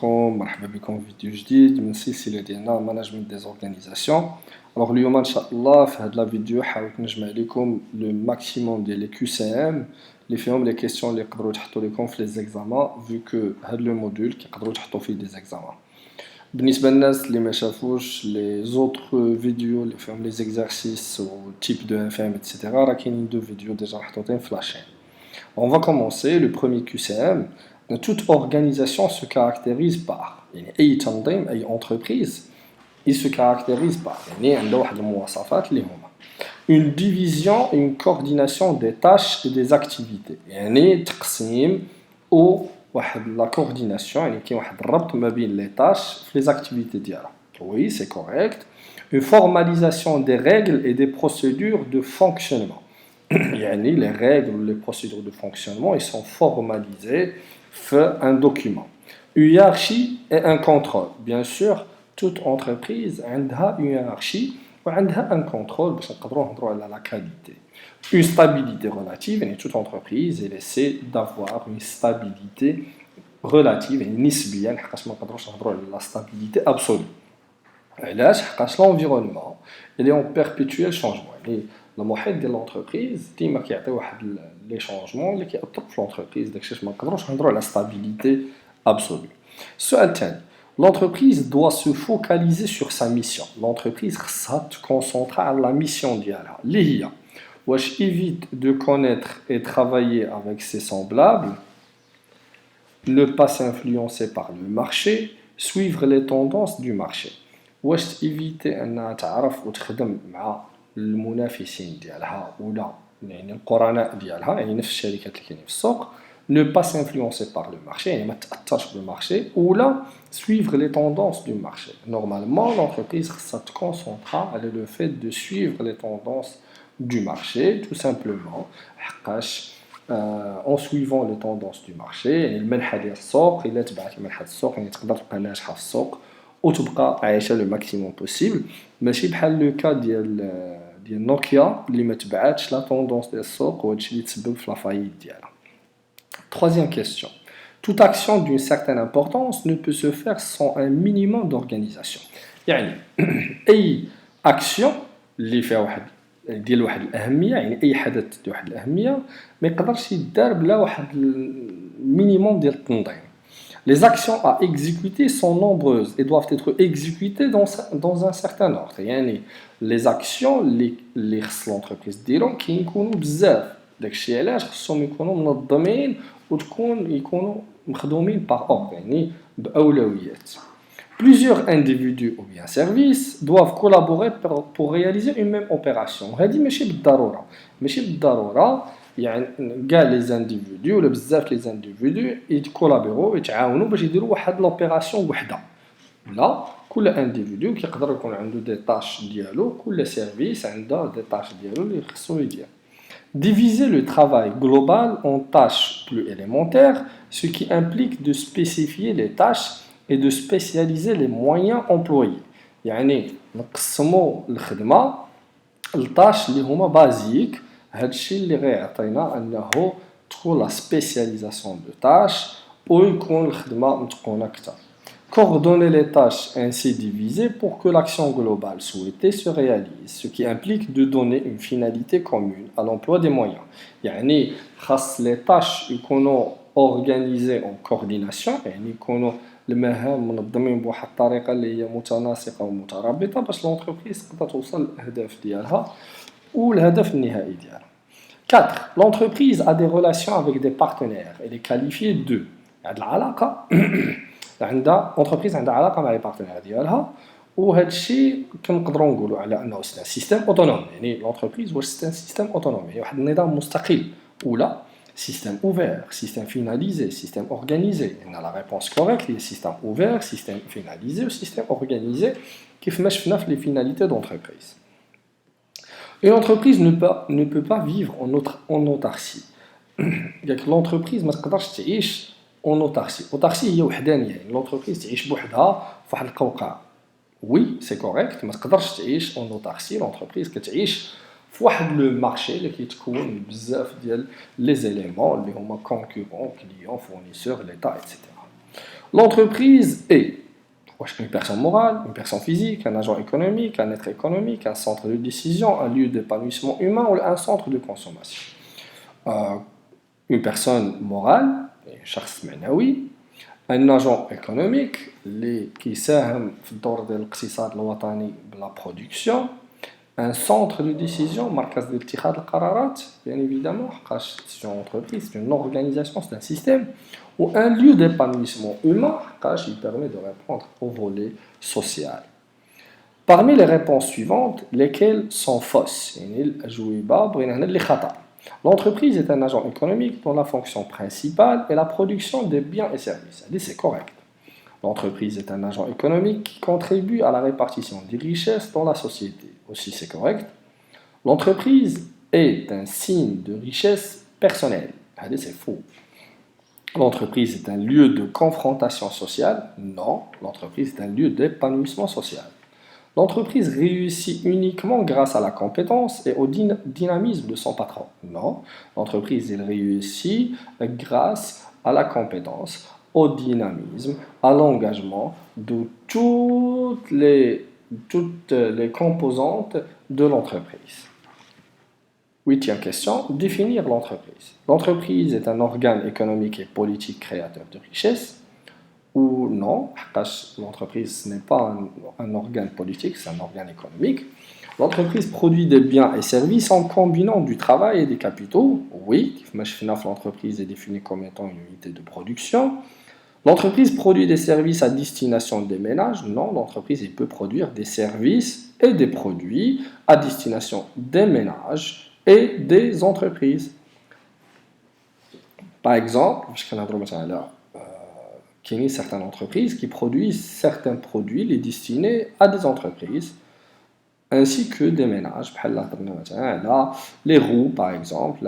مرحبا بكم في فيديو جديد من سلسلة ديالنا مانجمنت ديز اورغانيزاسيون. الوغ اليوم ان شاء الله في هاد لا فيديو حاولت نجمع لكم لو ماكسيموم ديال لي كيو سي ام اللي فيهم لي كيسيون اللي يقدروا تحطوا لكم في لي زيكزامان فيو كو هاد لو موديل كيقدروا تحطوا فيه دي زيكزامان. بالنسبه للناس اللي ما شافوش لي زوتر فيديو اللي فيهم لي زيكزارسيس و تيب دو اف ام اتسيتيرا راه كاينين دو فيديو ديجا محطوطين في لاشين. On va commencer. Le premier QCM. Toute organisation se caractérise par أي تنظيم أي entreprise il se caractérise par عنده واحد المواصفات اللي هما une division et une coordination des tâches et des activités تقسيم و واحد la coordination كاين واحد الربط ما بين les tâches في les activités ديالها. Oui, c'est correct. Une formalisation des règles et des procédures de fonctionnement. Les règles ou les procédures de fonctionnement ils sont formalisées dans un document. Une hiérarchie et un contrôle. Bien sûr, toute entreprise a une hiérarchie et un contrôle pour la qualité. Une stabilité relative. Toute entreprise essaie d'avoir une stabilité relative et nisbienne. La stabilité absolue. L'environnement il est en perpétuel changement. المحيط ديال l'entreprise ديما كيعطي واحد لي شونجمون اللي كيأثروا في l'entreprise داكشي باش ما نقدروش نهضروا على stabilité absolue. السؤال الثاني l'entreprise doit se focaliser sur sa mission. L'entreprise خصها تكونسونطرا على la mission ديالها اللي هي واش évite de connaître et travailler avec ses semblables, ne pas s'influencer par le marché, suivre les tendances du marché. واش éviter انها تعرف وتخدم مع المنافسين ديالها ولا القرناء ديالها نفس الشركات اللي كاينين في السوق. Ne pas s'influencer par le marché ما تاثرش بالمارشي ولا suivre les tendances du marché. Normalement l'entreprise se concentrera sur le fait de suivre les tendances du marché tout simplement en suivant les tendances du marché. المنحه ديال السوق الا تبعت منحه السوق تقدر تبقى ناجحه في السوق وتبقى عايشه لو ماكسيموم بوسيبل ماشي بحال لو كا ديال نوكيا اللي ما تبعاتش لا طوندونس ديال السوق وهادشي اللي تسبب في لا فايت ديالها. Troisième question. Toute action d'une certaine importance ne peut se faire sans un minimum d'organisation. أي action اللي فيها واحد ديال واحد الأهمية أي حدث ديال واحد الأهمية ما يقدرش يدار بلا واحد المينيموم ديال التنظيم. Les actions à exécuter sont nombreuses et doivent être exécutées dans un certain ordre. Les actions اللي خص l'entreprise ديرهم كيكونوا بزاف. داكشي علاش خصهم يكونوا منظمين يكونوا مخدومين par ordre بأولويات. Plusieurs individus ou bien services doivent collaborer pour réaliser une même opération. هذه ماشي بالضرورة كاع لي زانديفيدو ولا بزاف لي زانديفيدو يتكولابيرو يتعاونوا باش يديروا واحد لوبيراسيون وحده لا كل انديفيدو كيقدر يكون عنده دي طاش ديالو كل سيرفيس عنده دي طاش ديالو اللي خصو يدير. Diviser le travail global en tâches plus élémentaires, ce qui implique de spécifier les tâches et de spécialiser les moyens employés. نقسموا الخدمه الطاش اللي هما بازيك. هادشي اللي غيعطينا انه تكون لا سبيسياليزاسيون دو تاش ويكون الخدمه متقونه اكثر. Coordonner les tâches ainsi divisées pour que l'action globale souhaitée se réalise, ce qui implique de donner une finalité commune à l'emploi des moyens. خاص les tâches يكونوا organisées en coordination يكونوا المهام منظمين بواحد الطريقه اللي هي متناسقه ومترابطه باش l'entreprise تقدر توصل للاهداف ديالها والهدف النهائي ديالها. 4. L'entreprise a des relations avec des partenaires. Elle est qualifiée de هاد العلاقه عندها entreprise عندها علاقه مع لي بارتنير ديالها وهذا الشيء كنقدروا نقولوا على انه سي سيستيم اوتونوم. l'entreprise واش سي سيستيم اوتونوم واحد النظام مستقل ولا système ouvert, système finalisé, système organisé. La réponse correcte est système ouvert, système finalisé ou système organisé qui fait les finalités d'entreprise. Une entreprise ne peut pas vivre en autarcie. L'entreprise ما تقدرش تعيش en autarcie. Autarcie هي وحدانية. L'entreprise تعيش بوحدها في واحد القوقعة. Oui, c'est correct. ما تقدرش تعيش en autarcie. L'entreprise كتعيش في واحد لو مارشي اللي كيتكون بزاف ديال لي زيليمون اللي هما كونكورون كليون فورنيسور ليتا ايتترا. L'entreprise est une personne morale, une personne physique, un agent économique, un être économique, un centre de décision, un lieu d'épanouissement humain ou un centre de consommation. Euh, une personne morale, شخص معنوي, un agent économique اللي كيساهم في الدور ديال الاقتصاد الوطني بلا برودكسيون, un centre de décision, مركز لاتخاذ القرارات, bien évidemment, حقاش c'est une entreprise, c'est une organisation, c'est un système, ou un lieu d'épanouissement humain, حقاش il permet de répondre au volet social. Parmi les réponses suivantes, lesquelles sont fausses? يعني الأجوبة بغينا هنا اللي خطأ. L'entreprise est un agent économique dont la fonction principale est la production des biens et services. C'est correct. L'entreprise est un agent économique qui contribue à la répartition des richesses dans la société. Aussi, c'est correct. L'entreprise est un signe de richesse personnelle. C'est faux. L'entreprise est un lieu de confrontation sociale. Non, l'entreprise est un lieu d'épanouissement social. L'entreprise réussit uniquement grâce à la compétence et au dynamisme de son patron. Non, l'entreprise elle réussit grâce à la compétence, au dynamisme, à l'engagement de toutes les composantes de l'entreprise. Huitième question, définir l'entreprise. L'entreprise est un organe économique et politique créateur de richesse. Ou non, parce que l'entreprise n'est pas un organe politique, c'est un organe économique. L'entreprise produit des biens et services en combinant du travail et des capitaux. Oui, l'entreprise est définie comme étant une unité de production. L'entreprise produit des services à destination des ménages. Non, l'entreprise peut produire des services et des produits à destination des ménages et des entreprises. Par exemple, il y a certaines entreprises qui produisent certains produits les destinés à des entreprises ainsi que des ménages. Les roues, par exemple,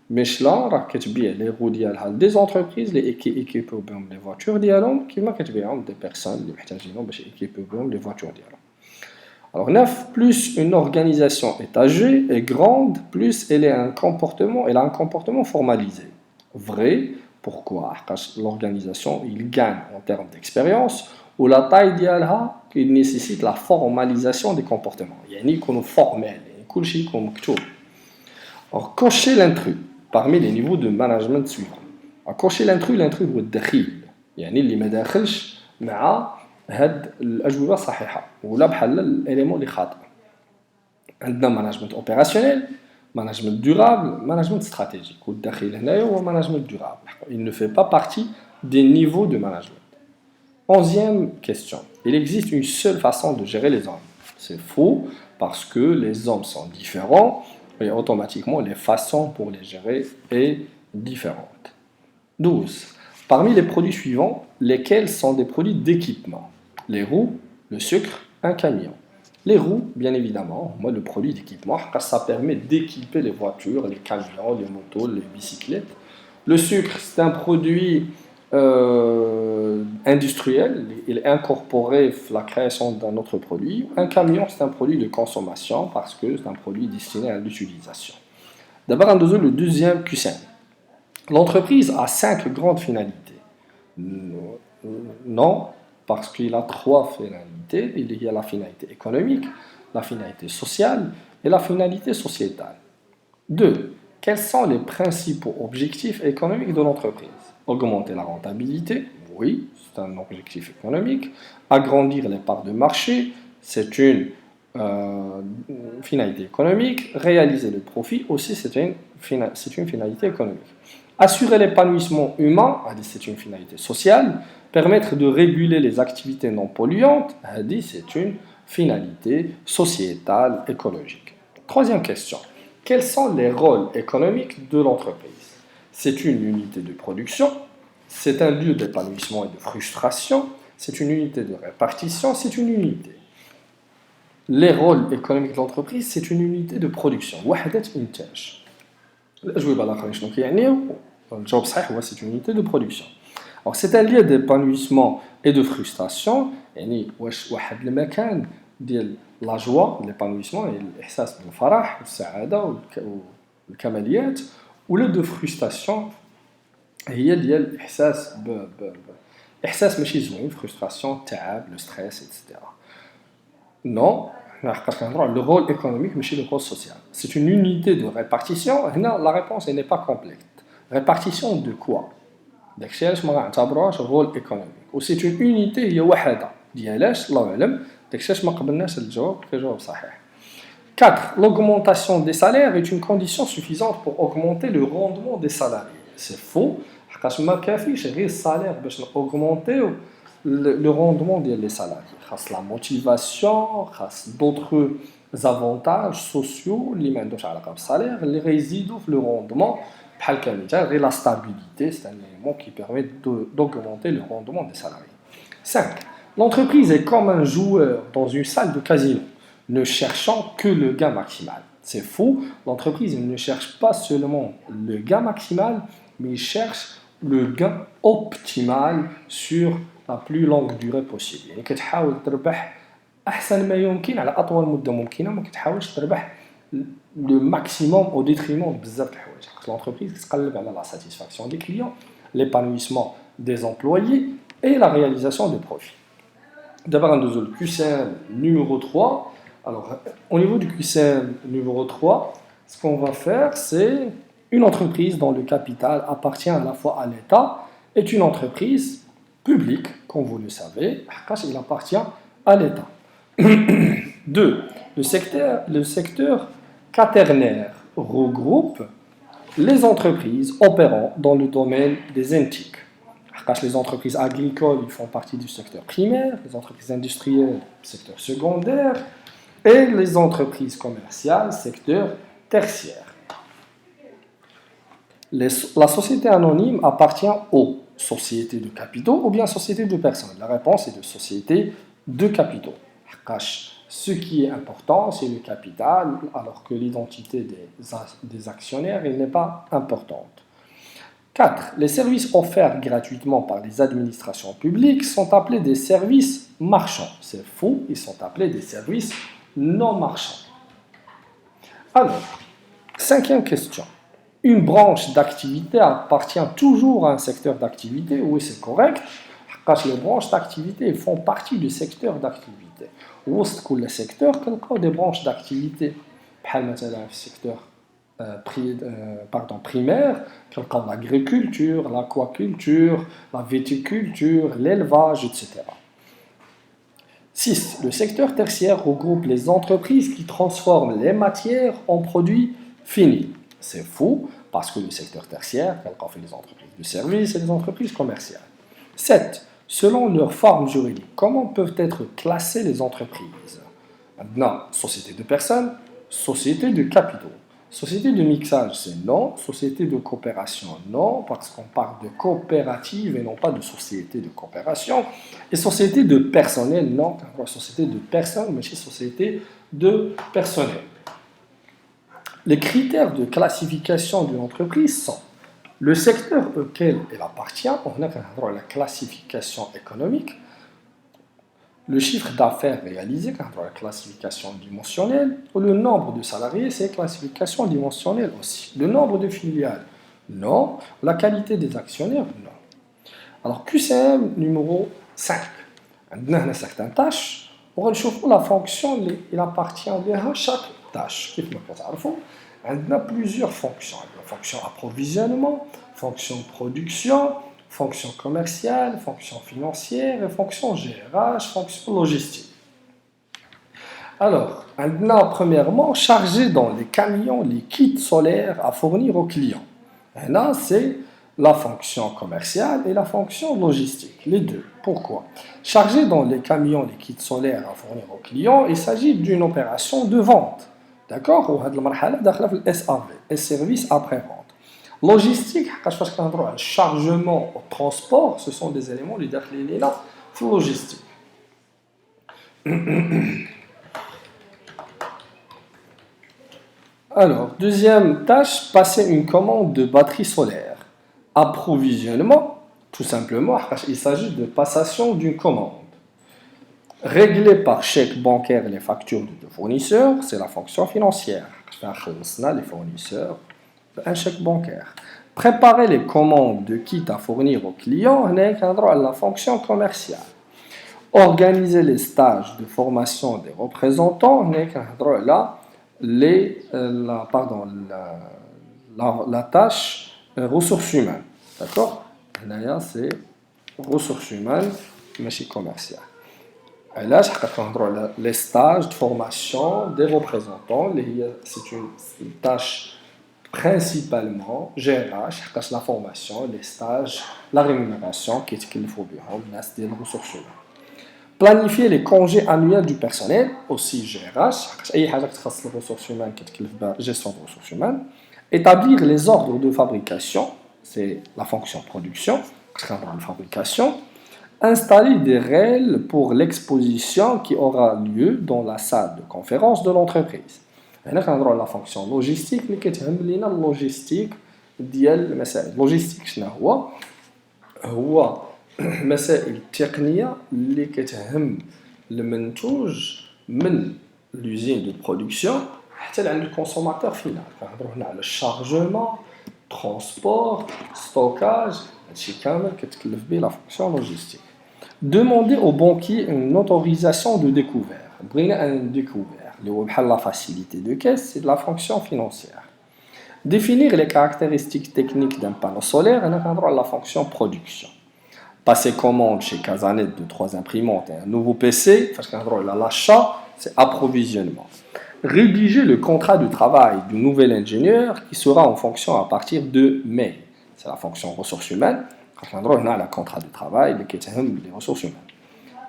Michelin كتبيع les roues ديالها des entreprises qui équipent بهم les voitures ديالهم كيما كتبيعهم des personnes اللي محتاجينهم باش يكيبوا بهم les voitures ديالهم. Alors 9, plus une organisation est âgée et grande, plus elle a un comportement formalisé. Vrai. Pourquoi? Parce que l'organisation, il gagne en termes d'expérience, ou la taille ديالها, il nécessite la formalisation des comportements. يعني يكونوا formels, كل شيء يكون مكتوب. Alors, cocher l'intrus parmi les niveaux de management suivants. Alors, cocher l'intrus هو الدخيل. يعني اللي ما داخلش مع هاد الأجوبة الصحيحة ولا بحال الإليمون اللي خاطئ. عندنا management opérationnel, management durable, management stratégique. والداخل هنايا هو management durable. Il ne fait pas partie des niveaux de management. 11e question. Il existe une seule façon de gérer les hommes. C'est faux parce que les hommes sont différents et automatiquement les façons pour les gérer est différente. 12. Parmi les produits suivants, lesquels sont des produits d'équipement? Les roues, le sucre, un camion. Les roues, bien évidemment, moi le produit d'équipement, car ça permet d'équiper les voitures, les camions, les motos, les bicyclettes. Le sucre, c'est un produit industriel, il est incorporé à la création d'un autre produit. Un camion, c'est un produit de consommation parce que c'est un produit destiné à l'utilisation. D'abord, le deuxième QCM. L'entreprise a 5 grandes finalités. Non, parce qu'il a 3 finalités. Il y a la finalité économique, la finalité sociale et la finalité sociétale. 2. Quels sont les principaux objectifs économiques de l'entreprise? Augmenter la rentabilité, oui, c'est un objectif économique. Agrandir les parts de marché, c'est une finalité économique. Réaliser le profit, aussi, c'est une finalité économique. Assurer l'épanouissement humain, c'est une finalité sociale. Permettre de réguler les activités non polluantes, c'est une finalité sociétale écologique. Troisième question. Quels sont les rôles économiques de l'entreprise? C'est une unité de production, c'est un lieu d'épanouissement et de frustration, c'est une unité de répartition, c'est une unité. Les rôles économiques de l'entreprise, c'est une unité de production. وحدة إنتاج. الأجوبة الآخرين شنو كيعنيو؟ الجواب الصحيح هو c'est une unité de production. Alors c'est un lieu d'épanouissement et de frustration. يعني واش واحد المكان ديال la joie, l'épanouissement et l'إحساس بالفرح والسعادة والكماليات ou le de frustration هي ديال احساس احساس ماشي زوين فرustration تعب لو ستريس ايتترا non حقاش كنهضروا على le rôle économique ماشي le rôle social c'est une unité de répartition هنا la réponse elle n'est pas complète répartition de quoi داكشي علاش ما غنعتبروهاش rôle économique و c'est une unité هي وحده ديالاش الله اعلم داكشي علاش ما قبلناش الجواب كجواب صحيح 4. L'augmentation des salaires est une condition suffisante pour augmenter le rendement des salariés. C'est faux. حقاش ما كافيش غير السالير باش ناugmenter le rendement des salariés. خاص la motivation, خاص d'autres avantages sociaux اللي ما عندهمش علاقه بالسالير اللي غيزيدوا في le rendement بحال كمثال غير la stabilité, c'est un élément qui permet d'augmenter le rendement des salariés. 5. L'entreprise est comme un joueur dans une salle de casino, ne cherchant que le gain maximal. C'est faux, l'entreprise ne cherche pas seulement le gain maximal, mais il cherche le gain optimal sur la plus longue durée possible. يعني كتحاول تربح أحسن ما يمكن على أطول مدة ممكنة ما كتحاولش تربح le maximum au détriment بزاف د الحوايج. L'entreprise كتقلب على la satisfaction des clients, l'épanouissement des employés et la réalisation des profits. D'abord, un le QCM numéro 3. Alors, au niveau du QCM numéro 3, ce qu'on va faire, c'est une entreprise dont le capital appartient à la fois à l'État est une entreprise publique, comme vous le savez, il appartient à l'État. 2. Le secteur quaternaire regroupe les entreprises opérant dans le domaine des antiques. Les entreprises agricoles ils font partie du secteur primaire, les entreprises industrielles, secteur secondaire, et les entreprises commerciales, secteur tertiaire. La société anonyme appartient aux sociétés de capitaux ou bien sociétés de personnes. La réponse est de sociétés de capitaux. Ce qui est important, c'est le capital, alors que l'identité des actionnaires n'est pas importante. 4. Les services offerts gratuitement par les administrations publiques sont appelés des services marchands. C'est faux, ils sont appelés des services non marchands. Alors, 5e question. Une branche d'activité appartient toujours à un secteur d'activité. Oui, c'est correct. Parce que les branches d'activité font partie du secteur d'activité. وسط كل secteur, كنلقاو des branches d'activité. بحال مثلا في secteur primaire, comme l'agriculture, l'aquaculture, la viticulture, l'élevage, etc. 6. Le secteur tertiaire regroupe les entreprises qui transforment les matières en produits finis. C'est faux, parce que le secteur tertiaire, fait les entreprises de services et les entreprises commerciales. 7. Selon leur forme juridique, comment peuvent être classées les entreprises? Maintenant, société de personnes, société de capitaux. Société de mixage, c'est non. Société de coopération, non, parce qu'on parle de coopérative et non pas de société de coopération. Et société de personnel, non. Société de personnes, mais c'est société de personnel. Les critères de classification d'une entreprise sont le secteur auquel elle appartient, on a la classification économique, le chiffre d'affaires réalisé, la classification dimensionnelle, ou le nombre de salariés, c'est classification dimensionnelle aussi. Le nombre de filiales, non. La qualité des actionnaires, non. Alors, QCM numéro 5. On a certaines tâches, on recherche la fonction, il appartient à chaque tâche. On a plusieurs fonctions. La fonction approvisionnement, fonction production, fonction commerciale, fonction financière, et fonction GRH, fonction logistique. Alors, on a premièrement chargé dans les camions les kits solaires à fournir aux clients. Et là, c'est la fonction commerciale et la fonction logistique, les deux. Pourquoi? Chargé dans les camions les kits solaires à fournir aux clients, il s'agit d'une opération de vente. D'accord? Ou هذه المرحلة داخلة في الSAV, les services après-vente. Logistique, parce qu'on a le chargement au transport, ce sont des éléments qui sont là, logistique. Alors, deuxième tâche, passer une commande de batterie solaire. Approvisionnement, tout simplement, il s'agit de passation d'une commande. Régler par chèque bancaire les factures de fournisseurs, c'est la fonction financière. Les fournisseurs, un chèque bancaire. Préparer les commandes de kits à fournir aux clients, on a la fonction commerciale. Organiser les stages de formation des représentants, on a là la tâche ressources humaines. D'accord? Là, c'est ressources humaines, mais c'est commercial. Et là, les stages de formation des représentants, c'est une tâche principalement GRH, la formation, les stages, la rémunération, qui est qu'il faut bien, des ressources humaines. Planifier les congés annuels du personnel, aussi GRH, et les ressources humaines, gestion de ressources humaines. Établir les ordres de fabrication, c'est la fonction production, la fabrication. Installer des règles pour l'exposition qui aura lieu dans la salle de conférence de l'entreprise. هنا كنهضروا على لا فونكسيون لوجيستيك اللي كتهم لينا اللوجيستيك ديال المسائل اللوجيستيك شنو هو مسائل التقنيه اللي كتهم المنتوج من لوزين دو برودكسيون حتى لعند الكونسوماتور فينال كنهضروا هنا على الشارجمون ترونسبور ستوكاج هادشي كامل كتكلف به لا فونكسيون لوجيستيك. Demander au banquier une autorisation de découvert. Briller un découvert. La facilité de caisse, c'est de la fonction financière. Définir les caractéristiques techniques d'un panneau solaire, on a la fonction production. Passer commande chez Casanet de 3 imprimantes et un nouveau PC, parce qu'on a l'achat, c'est approvisionnement. Rédiger le contrat de travail du nouvel ingénieur qui sera en fonction à partir de mai. C'est la fonction ressources humaines. On a le contrat de travail, les ressources humaines.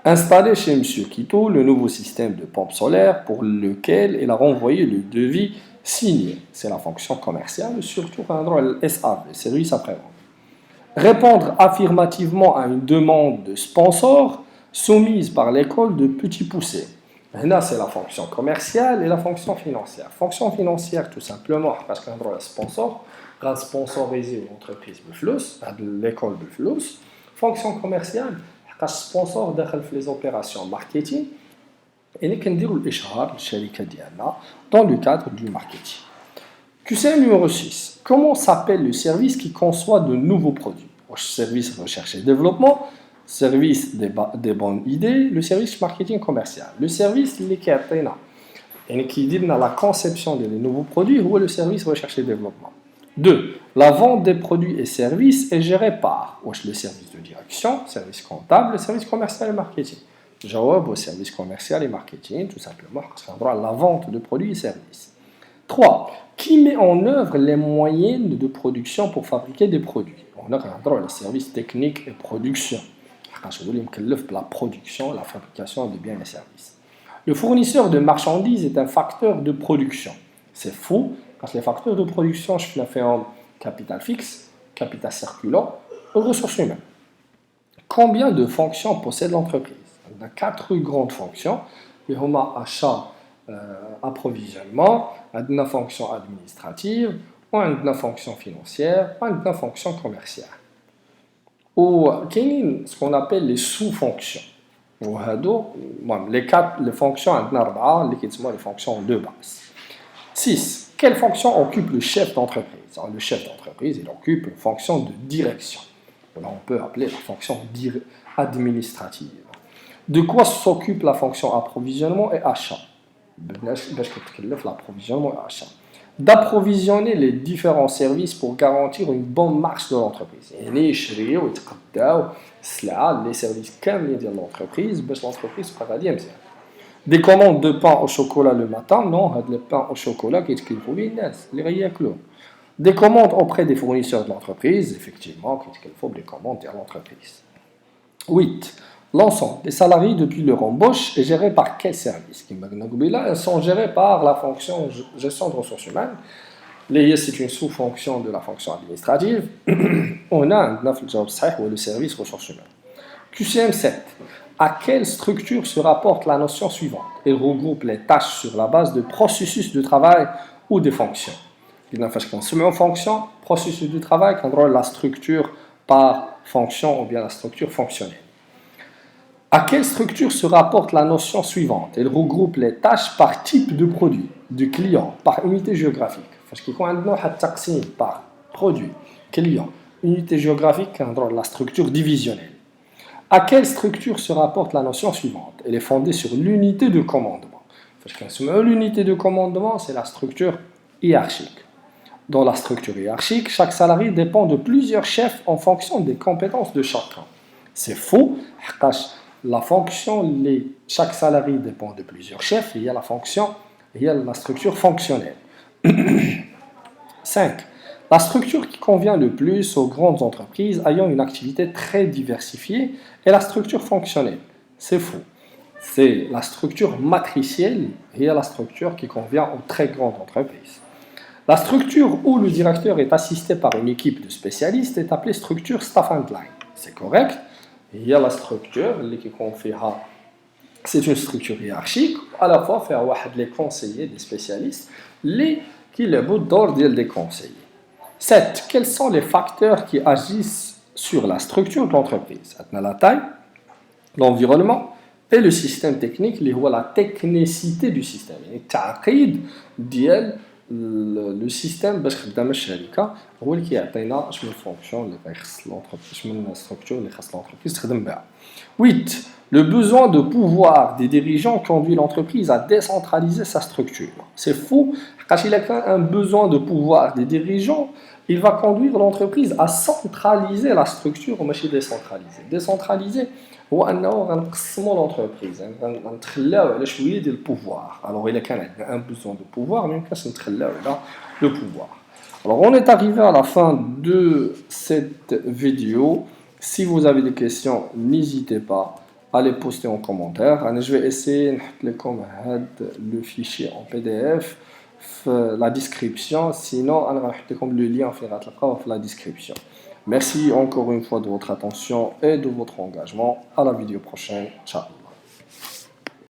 Installer chez M. Quito le nouveau système de pompe solaire pour lequel il a renvoyé le devis signé. C'est la fonction commerciale, surtout le SAV, le service après-vente. Répondre affirmativement à une demande de sponsor soumise par l'école de Petit Poucet. Là, c'est la fonction commerciale et la fonction financière. Fonction financière, tout simplement, parce qu'un droit sponsor, va sponsoriser l'entreprise de flux, l'école de flux. Fonction commerciale, sponsor داخل في les opérations marketing et nous كنديروا الاشهار للشركه ديالنا dans le cadre du marketing. QCM numéro 6. Comment s'appelle le service qui conçoit de nouveaux produits? Service recherche et développement, service des bonnes idées, le service marketing commercial. Le service اللي كيعطينا يعني كيدير لنا la conception des nouveaux produits هو le service recherche et développement. 2. La vente des produits et services est gérée par le service de direction, service comptable, le service commercial et marketing. Jawab au service commercial et marketing, tout simplement, parce qu'on a droit à la vente de produits et services. 3. Qui met en œuvre les moyens de production pour fabriquer des produits? On a droit au service technique et production. La production, la fabrication des biens et services. Le fournisseur de marchandises est un facteur de production. C'est faux. Parce que les facteurs de production, je fais en capital fixe, capital circulant, et ressources humaines. Combien de fonctions possède l'entreprise? On a 4 grandes fonctions. Il y a achat, approvisionnement, une fonction administrative, une fonction financière, une fonction commerciale. Ou ce qu'on appelle les sous-fonctions. Les fonctions, les fonctions de base. 6. Quelle fonction occupe le chef d'entreprise? Le chef d'entreprise, il occupe une fonction de direction. Là, on peut appeler la fonction administrative. De quoi s'occupe la fonction approvisionnement et achat? L'approvisionnement et achat. D'approvisionner les différents services pour garantir une bonne marche de l'entreprise. Les services de l'entreprise, l'entreprise des commandes de pain au chocolat le matin, non, le pain au chocolat qui est des commandes auprès des fournisseurs de l'entreprise, effectivement, qu'il faut des commandes de l'entreprise. 8. L'ensemble des salariés depuis leur embauche est géré par quel service? Ils sont gérés par la fonction gestion de ressources humaines. C'est une sous-fonction de la fonction administrative. On a le service ressources humaines. QCM 7. À quelle structure se rapporte la notion suivante? Elle regroupe les tâches sur la base de processus de travail ou de fonctions. Il n'a fait qu'un seul fonction, processus de travail, quand on la structure par fonction ou bien la structure fonctionnelle. À quelle structure se rapporte la notion suivante? Elle regroupe les tâches par type de produit, du client, par unité géographique. Parce qu'il y a un taqsim par produit, Quelle est unité géographique dans la structure divisionnelle. À quelle structure se rapporte la notion suivante? Elle est fondée sur l'unité de commandement. L'unité de commandement, c'est la structure hiérarchique. Dans la structure hiérarchique, chaque salarié dépend de plusieurs chefs en fonction des compétences de chacun. C'est faux. La fonction, chaque salarié dépend de plusieurs chefs. Il y a la fonction, il y a la structure fonctionnelle. 5. La structure qui convient le plus aux grandes entreprises ayant une activité très diversifiée est la structure fonctionnelle. C'est faux. C'est la structure matricielle et la structure qui convient aux très grandes entreprises. La structure où le directeur est assisté par une équipe de spécialistes est appelée structure staff and line. C'est correct. Il y a la structure qui confie c'est une structure hiérarchique, à la fois faire les conseillers, des spécialistes, qui le bout d'ordre des conseillers. 7. Quels sont les facteurs qui agissent sur la structure de l'entreprise? La taille, l'environnement et le système technique, qui est la technicité du système. Le système باش خدام الشركه هو اللي كيعطينا شنو الفونكسيون اللي غيخص l'entreprise شنو الستركتور اللي خص l'entreprise تخدم بها. 8. Le besoin de pouvoir des dirigeants conduit l'entreprise à décentraliser sa structure. C'est faux. Quand il a un besoin de pouvoir des dirigeants, il va conduire l'entreprise à centraliser la structure, mais pas décentraliser. Décentraliser, هو انه غنقسموا l'entreprise, غنتخلاو على شويه ديال البوفوار. Alors il a quand même un besoin de pouvoir, mais يمكنش نتخلاو على le pouvoir. Alors on est arrivé à la fin de cette vidéo. Si vous avez des questions, n'hésitez pas à les poster en commentaire. Je vais essayer de mettre le fichier en PDF dans la description. Sinon, je vais mettre le lien dans la description. Merci encore une fois de votre attention et de votre engagement. À la vidéo prochaine. Ciao.